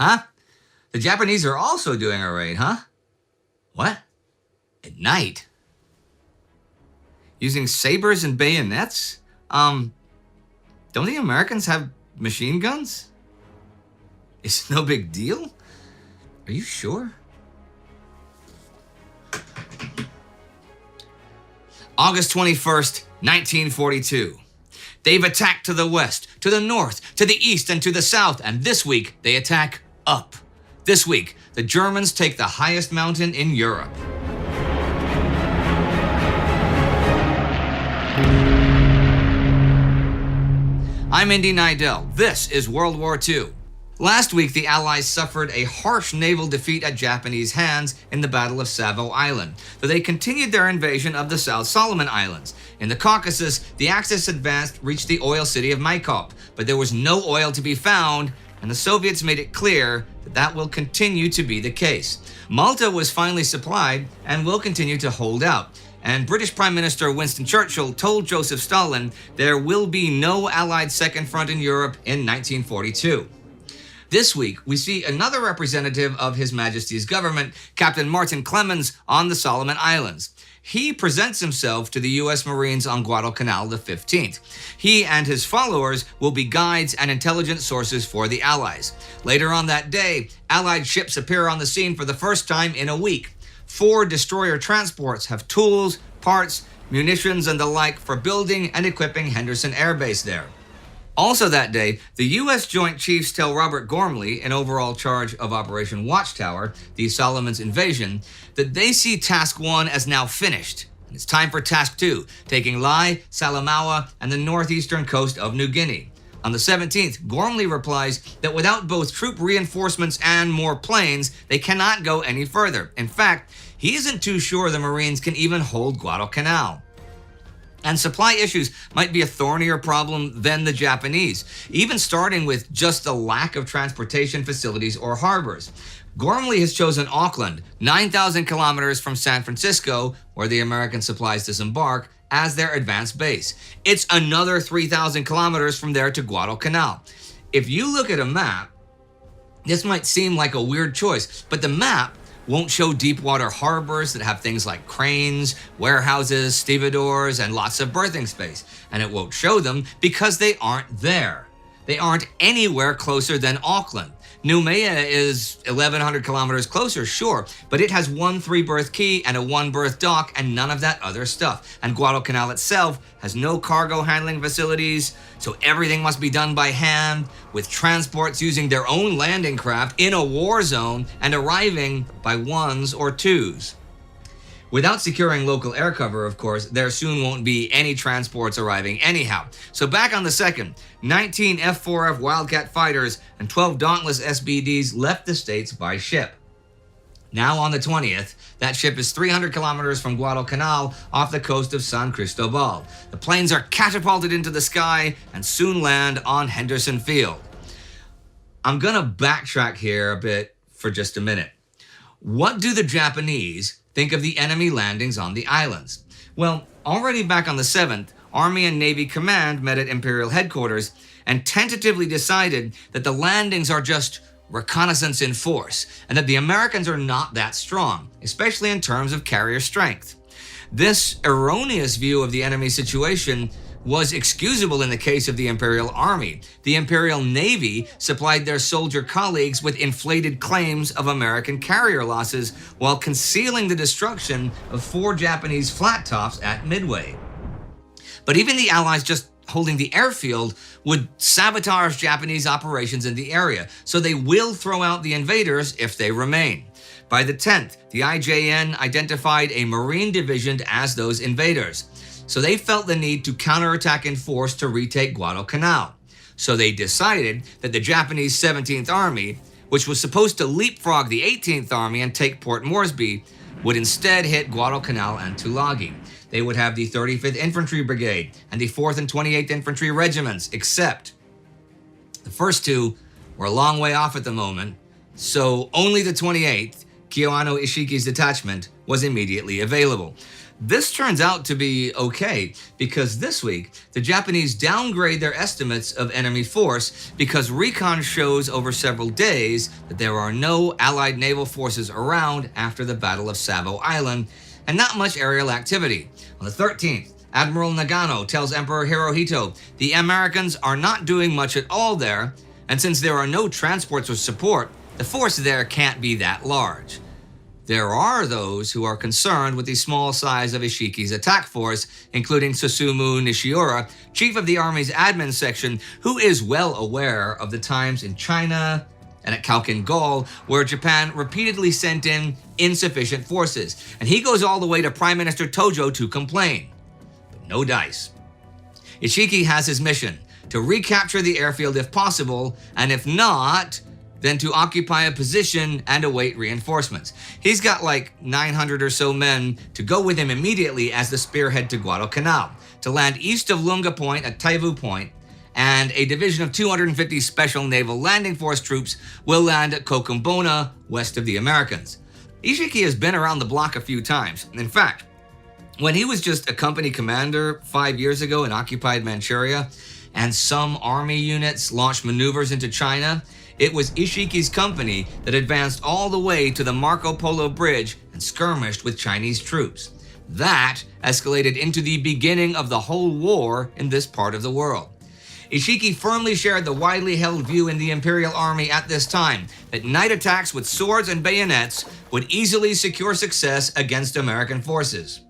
Huh? The Japanese are also doing a raid, huh? What? At night? Using sabers and bayonets? Don't the Americans have machine guns? It's no big deal? Are you sure? August 21st, 1942. They've attacked to the west, to the north, to the east, and to the south, and this week they attack up. This week, the Germans take the highest mountain in Europe. I'm Indy Neidell. This is World War II. Last week, the Allies suffered a harsh naval defeat at Japanese hands in the Battle of Savo Island, though they continued their invasion of the South Solomon Islands. In the Caucasus, the Axis advanced reached the oil city of Makin, but there was no oil to be found, and the Soviets made it clear that that will continue to be the case. Malta was finally supplied and will continue to hold out. And British Prime Minister Winston Churchill told Joseph Stalin there will be no Allied Second Front in Europe in 1942. This week, we see another representative of His Majesty's government, Captain Martin Clemens, on the Solomon Islands. He presents himself to the U.S. Marines on Guadalcanal the 15th. He and his followers will be guides and intelligence sources for the Allies. Later on that day, Allied ships appear on the scene for the first time in a week. 4 destroyer transports have tools, parts, munitions, and the like for building and equipping Henderson Air Base there. Also that day, the U.S. Joint Chiefs tell Robert Gormley, in overall charge of Operation Watchtower, the Solomons invasion, that they see Task 1 as now finished. And it's time for Task 2, taking Lai, Salamaua, and the northeastern coast of New Guinea. On the 17th, Gormley replies that without both troop reinforcements and more planes, they cannot go any further. In fact, he isn't too sure the Marines can even hold Guadalcanal. And supply issues might be a thornier problem than the Japanese, even starting with just the lack of transportation facilities or harbors. Gormley has chosen Auckland, 9,000 kilometers from San Francisco, where the American supplies disembark, as their advanced base. It's another 3,000 kilometers from there to Guadalcanal. If you look at a map, this might seem like a weird choice, but the map won't show deep water harbors that have things like cranes, warehouses, stevedores, and lots of berthing space. And it won't show them because they aren't there. They aren't anywhere closer than Auckland. Noumea is 1,100 kilometers closer, sure, but it has 1 3-berth quay and a 1-berth dock and none of that other stuff. And Guadalcanal itself has no cargo handling facilities, so everything must be done by hand, with transports using their own landing craft in a war zone and arriving by 1s or 2s. Without securing local air cover, of course, there soon won't be any transports arriving anyhow. So back on the 2nd, 19 F-4F Wildcat fighters and 12 Dauntless SBDs left the States by ship. Now on the 20th, that ship is 300 kilometers from Guadalcanal off the coast of San Cristobal. The planes are catapulted into the sky and soon land on Henderson Field. I'm gonna backtrack here a bit for just a minute. What do the Japanese think of the enemy landings on the islands? Well, already back on the 7th, Army and Navy Command met at Imperial Headquarters and tentatively decided that the landings are just reconnaissance in force, and that the Americans are not that strong, especially in terms of carrier strength. This erroneous view of the enemy situation was excusable in the case of the Imperial Army. The Imperial Navy supplied their soldier colleagues with inflated claims of American carrier losses while concealing the destruction of 4 Japanese flat tops at Midway. But even the Allies just holding the airfield would sabotage Japanese operations in the area, so they will throw out the invaders if they remain. By the 10th, the IJN identified a Marine division as those invaders. So they felt the need to counterattack in force to retake Guadalcanal. So they decided that the Japanese 17th Army, which was supposed to leapfrog the 18th Army and take Port Moresby, would instead hit Guadalcanal and Tulagi. They would have the 35th Infantry Brigade and the 4th and 28th Infantry Regiments, except the first 2 were a long way off at the moment, so only the 28th, Kiyoano Ishiki's detachment, was immediately available. This turns out to be okay, because this week, the Japanese downgrade their estimates of enemy force because recon shows over several days that there are no Allied naval forces around after the Battle of Savo Island, and not much aerial activity. On the 13th, Admiral Nagano tells Emperor Hirohito the Americans are not doing much at all there, and since there are no transports or support, the force there can't be that large. There are those who are concerned with the small size of Ishiki's attack force, including Susumu Nishiura, chief of the army's admin section, who is well aware of the times in China and at Khalkhin Gol where Japan repeatedly sent in insufficient forces, and he goes all the way to Prime Minister Tojo to complain. But no dice. Ishiki has his mission, to recapture the airfield if possible, and if not, then to occupy a position and await reinforcements. He's got like 900 or so men to go with him immediately as the spearhead to Guadalcanal, to land east of Lunga Point at Taivu Point, and a division of 250 Special Naval Landing Force troops will land at Kokumbona, west of the Americans. Ishiki has been around the block a few times. In fact, when he was just a company commander 5 years ago in occupied Manchuria, and some army units launched maneuvers into China, it was Ishiki's company that advanced all the way to the Marco Polo Bridge and skirmished with Chinese troops. That escalated into the beginning of the whole war in this part of the world. Ishiki firmly shared the widely held view in the Imperial Army at this time that night attacks with swords and bayonets would easily secure success against American forces.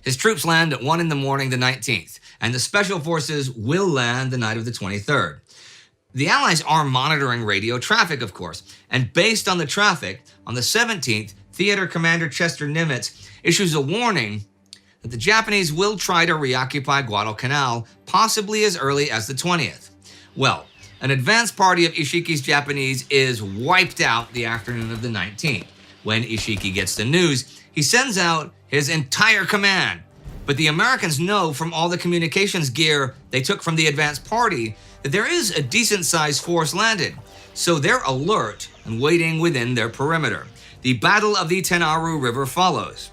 His troops land at 1 in the morning the 19th, and the Special Forces will land the night of the 23rd. The Allies are monitoring radio traffic, of course, and based on the traffic, on the 17th, Theater Commander Chester Nimitz issues a warning that the Japanese will try to reoccupy Guadalcanal, possibly as early as the 20th. Well, an advance party of Ishiki's Japanese is wiped out the afternoon of the 19th. When Ishiki gets the news, he sends out his entire command. But the Americans know from all the communications gear they took from the advance party that there is a decent-sized force landed, so they're alert and waiting within their perimeter. The Battle of the Tenaru River follows.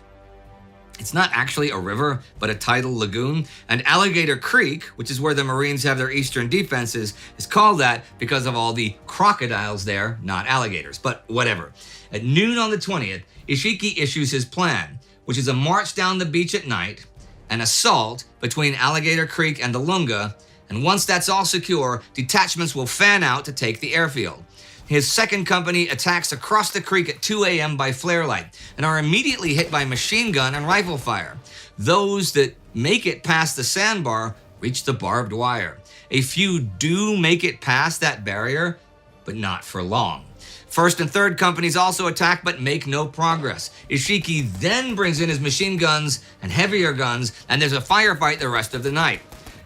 It's not actually a river, but a tidal lagoon, and Alligator Creek, which is where the Marines have their eastern defenses, is called that because of all the crocodiles there, not alligators, but whatever. At noon on the 20th, Ishiki issues his plan, which is a march down the beach at night, an assault between Alligator Creek and the Lunga, and once that's all secure, detachments will fan out to take the airfield. His second company attacks across the creek at 2 a.m. by flare light and are immediately hit by machine gun and rifle fire. Those that make it past the sandbar reach the barbed wire. A few do make it past that barrier, but not for long. First and third companies also attack but make no progress. Ishiki then brings in his machine guns and heavier guns, and there's a firefight the rest of the night.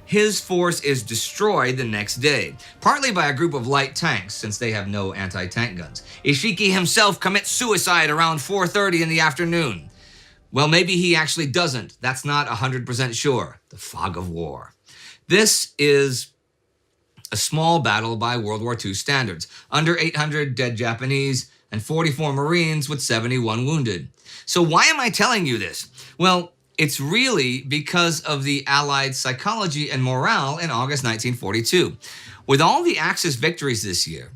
His force is destroyed the next day, partly by a group of light tanks, since they have no anti-tank guns. Ishiki himself commits suicide around 4:30 in the afternoon. Well, maybe he actually doesn't. That's not 100% sure. The fog of war. This is a small battle by World War II standards. Under 800 dead Japanese and 44 Marines with 71 wounded. So why am I telling you this? Well, it's really because of the Allied psychology and morale in August 1942. With all the Axis victories this year,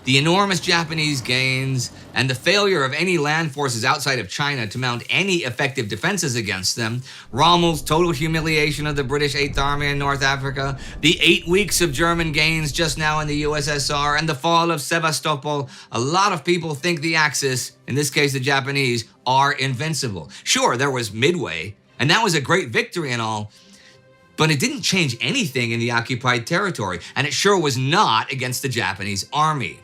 the enormous Japanese gains, and the failure of any land forces outside of China to mount any effective defenses against them, Rommel's total humiliation of the British 8th Army in North Africa, the 8 weeks of German gains just now in the USSR, and the fall of Sevastopol, a lot of people think the Axis, in this case the Japanese, are invincible. Sure, there was Midway, and that was a great victory and all, but it didn't change anything in the occupied territory, and it sure was not against the Japanese army.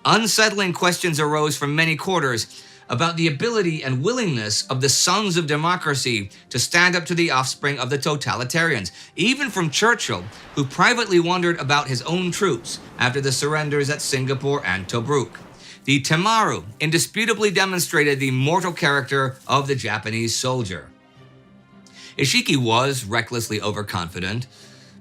Unsettling questions arose from many quarters about the ability and willingness of the sons of democracy to stand up to the offspring of the totalitarians, even from Churchill, who privately wondered about his own troops after the surrenders at Singapore and Tobruk. The Tenaru indisputably demonstrated the mortal character of the Japanese soldier. Ishiki was recklessly overconfident,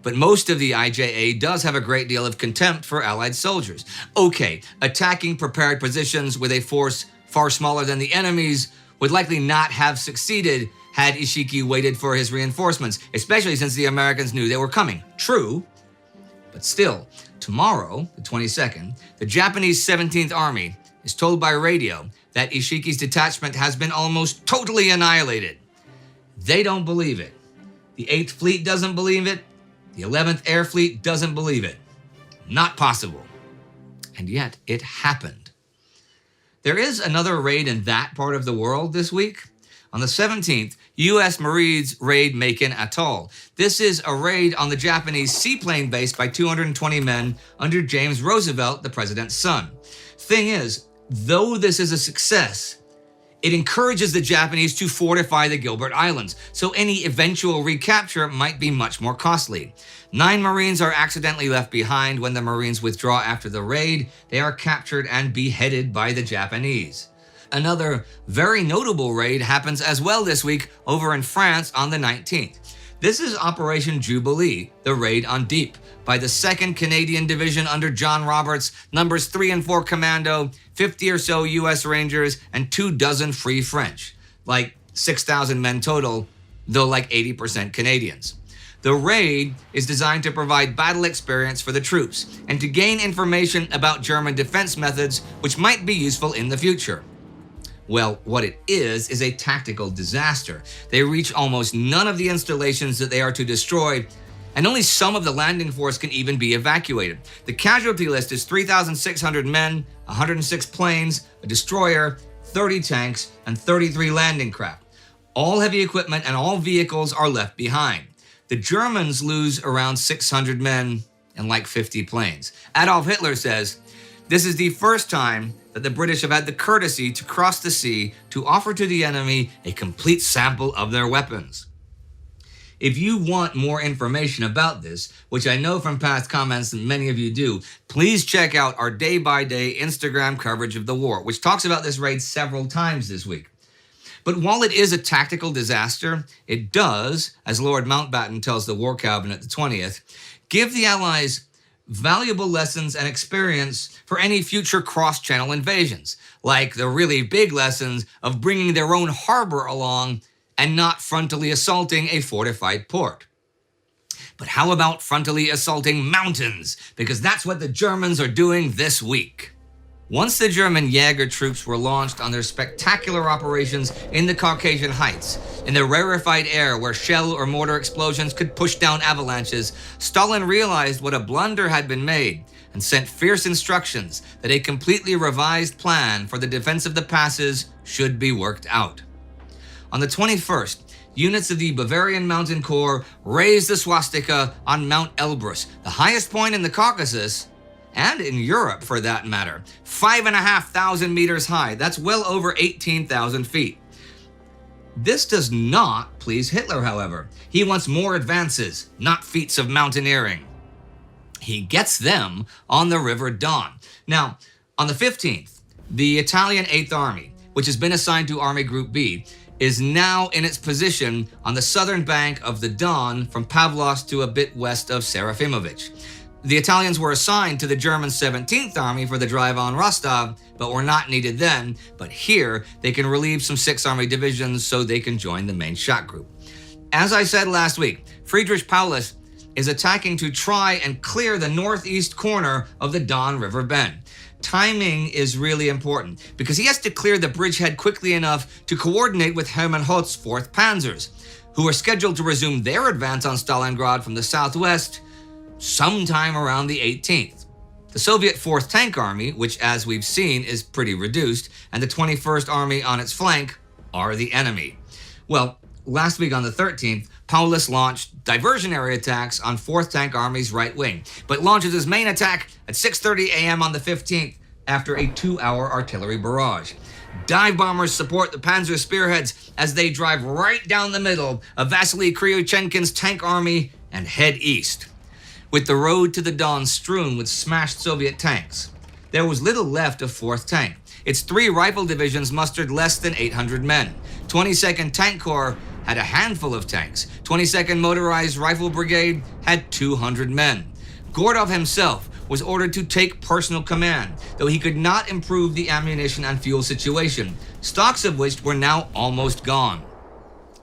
but most of the IJA does have a great deal of contempt for Allied soldiers. Okay, attacking prepared positions with a force far smaller than the enemy's would likely not have succeeded had Ishiki waited for his reinforcements, especially since the Americans knew they were coming. True, but still, tomorrow, the 22nd, the Japanese 17th Army is told by radio that Ishiki's detachment has been almost totally annihilated. They don't believe it. The 8th Fleet doesn't believe it. The 11th Air Fleet doesn't believe it. Not possible. And yet, it happened. There is another raid in that part of the world this week. On the 17th, U.S. Marines raid Makin Atoll. This is a raid on the Japanese seaplane base by 220 men under James Roosevelt, the president's son. Thing is, though this is a success, it encourages the Japanese to fortify the Gilbert Islands, so any eventual recapture might be much more costly. 9 Marines are accidentally left behind when the Marines withdraw after the raid. They are captured and beheaded by the Japanese. Another very notable raid happens as well this week over in France on the 19th. This is Operation Jubilee, the raid on Dieppe, by the 2nd Canadian Division under John Roberts, numbers 3 and 4 Commando, 50 or so U.S. Rangers, and 24 Free French. Like 6,000 men total, though like 80% Canadians. The raid is designed to provide battle experience for the troops and to gain information about German defense methods which might be useful in the future. Well, what it is a tactical disaster. They reach almost none of the installations that they are to destroy, and only some of the landing force can even be evacuated. The casualty list is 3,600 men, 106 planes, a destroyer, 30 tanks, and 33 landing craft. All heavy equipment and all vehicles are left behind. The Germans lose around 600 men and like 50 planes. Adolf Hitler says, "This is the first time that the British have had the courtesy to cross the sea to offer to the enemy a complete sample of their weapons." If you want more information about this, which I know from past comments that many of you do, please check out our day-by-day Instagram coverage of the war, which talks about this raid several times this week. But while it is a tactical disaster, it does, as Lord Mountbatten tells the War Cabinet the 20th, give the Allies valuable lessons and experience for any future cross-channel invasions, like the really big lessons of bringing their own harbor along and not frontally assaulting a fortified port. But how about frontally assaulting mountains? Because that's what the Germans are doing this week. Once the German Jaeger troops were launched on their spectacular operations in the Caucasian heights, in the rarefied air where shell or mortar explosions could push down avalanches, Stalin realized what a blunder had been made and sent fierce instructions that a completely revised plan for the defense of the passes should be worked out. On the 21st, units of the Bavarian Mountain Corps raised the swastika on Mount Elbrus, the highest point in the Caucasus, and in Europe for that matter, 5,500 meters high. That's well over 18,000 feet. This does not please Hitler, however. He wants more advances, not feats of mountaineering. He gets them on the River Don. Now, on the 15th, the Italian 8th Army, which has been assigned to Army Group B, is now in its position on the southern bank of the Don from Pavlos to a bit west of Serafimovic. The Italians were assigned to the German 17th Army for the drive on Rostov, but were not needed then. But here, they can relieve some 6th Army divisions so they can join the main shock group. As I said last week, Friedrich Paulus is attacking to try and clear the northeast corner of the Don River bend. Timing is really important because he has to clear the bridgehead quickly enough to coordinate with Hermann Hoth's 4th Panzers, who are scheduled to resume their advance on Stalingrad from the southwest sometime around the 18th. The Soviet 4th Tank Army, which as we've seen is pretty reduced, and the 21st Army on its flank are the enemy. Well, last week on the 13th, Paulus launched diversionary attacks on 4th Tank Army's right wing, but launches his main attack at 6:30 a.m. on the 15th after a 2-hour artillery barrage. Dive bombers support the Panzer spearheads as they drive right down the middle of Vasily Kryuchenkin's tank army and head east. With the road to the Don strewn with smashed Soviet tanks, there was little left of 4th Tank. Its 3 rifle divisions mustered less than 800 men. 22nd Tank Corps had a handful of tanks. 22nd Motorized Rifle Brigade had 200 men. Gordov himself was ordered to take personal command, though he could not improve the ammunition and fuel situation, stocks of which were now almost gone.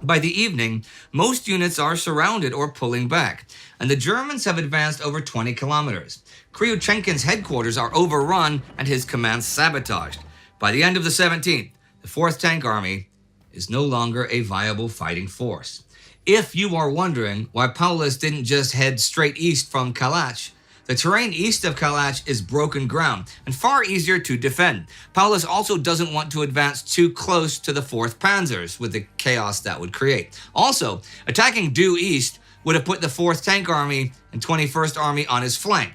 By the evening, most units are surrounded or pulling back, and the Germans have advanced over 20 kilometers. Kryuchenkin's headquarters are overrun and his command sabotaged. By the end of the 17th, the 4th Tank Army is no longer a viable fighting force. If you are wondering why Paulus didn't just head straight east from Kalach, the terrain east of Kalach is broken ground and far easier to defend. Paulus also doesn't want to advance too close to the 4th Panzers with the chaos that would create. Also, attacking due east would have put the 4th Tank Army and 21st Army on his flank.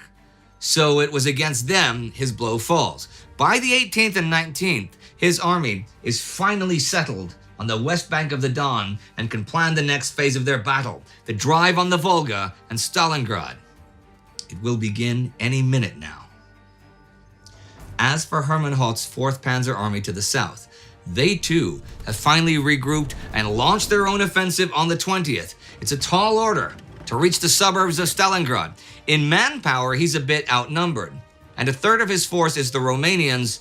So it was against them his blow falls. By the 18th and 19th, his army is finally settled on the west bank of the Don and can plan the next phase of their battle, the drive on the Volga and Stalingrad. It will begin any minute now. As for Hermann Hoth's 4th Panzer Army to the south, they too have finally regrouped and launched their own offensive on the 20th. It's a tall order to reach the suburbs of Stalingrad. In manpower, he's a bit outnumbered, and a third of his force is the Romanians,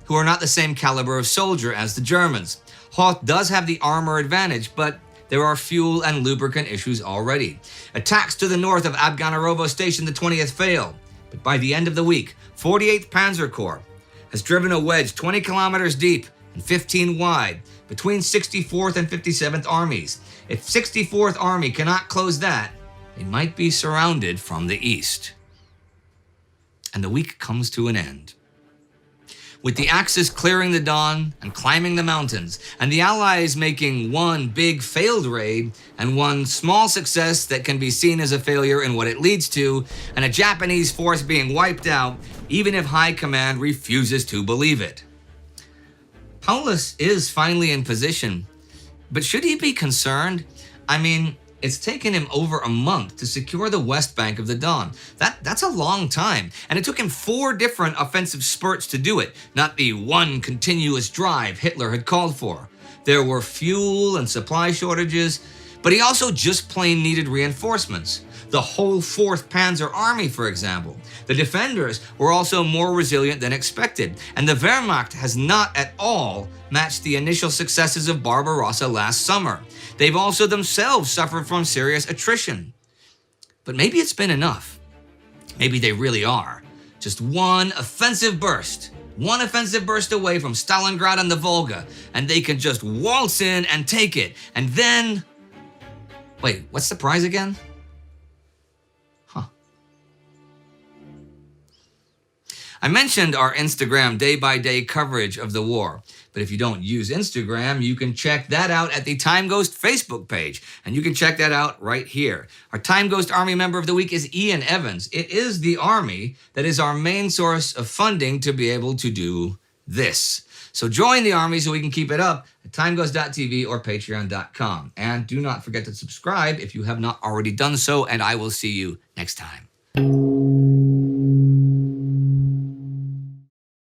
who are not the same caliber of soldier as the Germans. Hoth does have the armor advantage, but there are fuel and lubricant issues already. Attacks to the north of Abganarovo Station, the 20th, fail. But by the end of the week, 48th Panzer Corps has driven a wedge 20 kilometers deep and 15 wide between 64th and 57th Armies. If 64th Army cannot close that, they might be surrounded from the east. And the week comes to an end. With the Axis clearing the Don and climbing the mountains, and the Allies making one big failed raid and one small success that can be seen as a failure in what it leads to, and a Japanese force being wiped out, even if High Command refuses to believe it. Paulus is finally in position, but should he be concerned? I mean, it's taken him over a month to secure the west bank of the Don. That's a long time, and it took him 4 different offensive spurts to do it, not the one continuous drive Hitler had called for. There were fuel and supply shortages, but he also just plain needed reinforcements. The whole 4th Panzer Army, for example. The defenders were also more resilient than expected, and the Wehrmacht has not at all matched the initial successes of Barbarossa last summer. They've also themselves suffered from serious attrition. But maybe it's been enough. Maybe they really are. Just one offensive burst away from Stalingrad and the Volga, and they can just waltz in and take it. And then... Wait, what's the prize again? I mentioned our Instagram day-by-day coverage of the war, but if you don't use Instagram, you can check that out at the Time Ghost Facebook page, and you can check that out right here. Our Time Ghost Army member of the week is Ian Evans. It is the Army that is our main source of funding to be able to do this. So join the Army so we can keep it up at timeghost.tv or patreon.com. And do not forget to subscribe if you have not already done so, and I will see you next time.